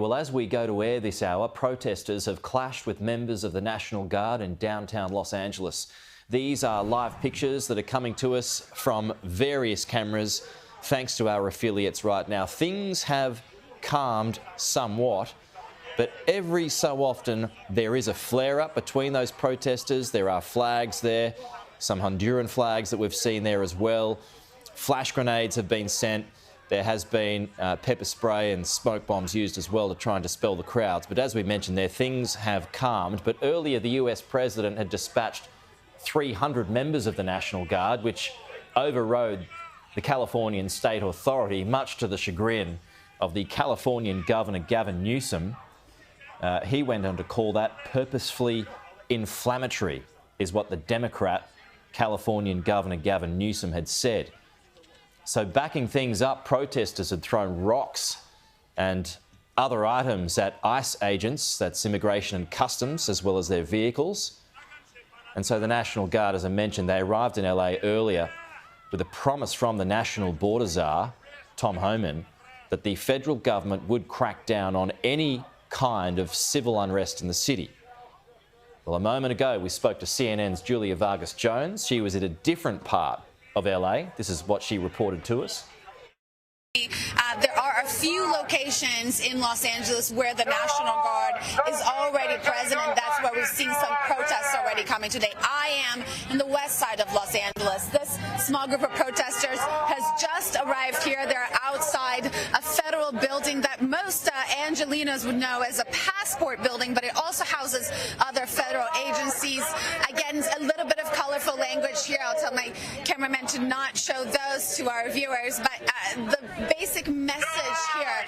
Well, as we go to air this hour, protesters have clashed with members of the National Guard in downtown Los Angeles. These are live pictures that are coming to us from various cameras, thanks to our affiliates right now. Things have calmed somewhat, but every so often there is a flare-up between those protesters. There are flags there, some Honduran flags that we've seen there as well. Flash grenades have been sent. There has been pepper spray and smoke bombs used as well to try and dispel the crowds. But as we mentioned there, things have calmed. But earlier, the US president had dispatched 300 members of the National Guard, which overrode the Californian state authority, much to the chagrin of the Californian Governor Gavin Newsom. He went on to call that purposefully inflammatory, is what the Democrat Californian Governor Gavin Newsom had said. So backing things up, protesters had thrown rocks and other items at ICE agents, that's Immigration and Customs, as well as their vehicles. And so the National Guard, as I mentioned, they arrived in LA earlier with a promise from the National Border Czar, Tom Homan, that the federal government would crack down on any kind of civil unrest in the city. Well, a moment ago, we spoke to CNN's Julia Vargas-Jones. She was at a different part of LA. This is what she reported to us. There are a few locations in Los Angeles where the National Guard is already present, and that's where we've seen some protests already coming today. I am in the west side of Los Angeles. This small group of protesters has just arrived here. They're outside a federal building that most Angelinos would know as a passport building, but it also houses other federal agencies. Again, a little bit of colorful language here. I'll tell my cameraman to not show those to our viewers, but the basic message here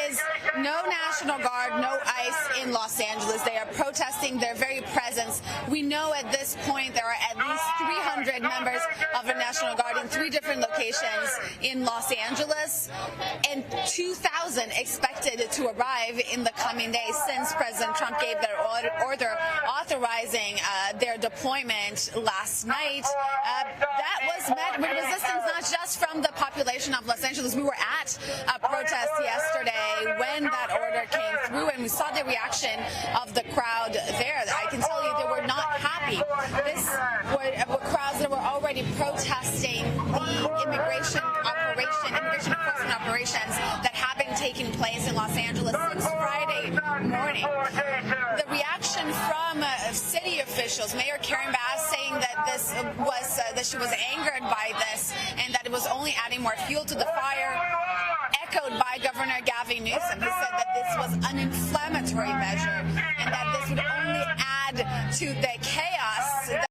is no National Guard, no ICE in Los Angeles. They are protesting their very presence. We know at this point there are at least 300 members of the National Guard in 3 different locations in Los Angeles, and 2,000 expected to arrive in the coming days since President Trump gave their order authorizing their deployment last night. That was met with resistance not just from the population of Los Angeles. We were at a protest yesterday when that order came through, and we saw the reaction of the crowd there. I can tell you they were not happy. This were crowds that were already protesting the immigration enforcement operations that have been taking place in Los Angeles since Friday morning. The reaction from city officials, Mayor Karen Bass, saying that this was that she was angered by this and that it was only adding more fuel to the fire, echoed by Governor Gavin Newsom, who said that this was an inflammatory measure and that this would only add to the chaos that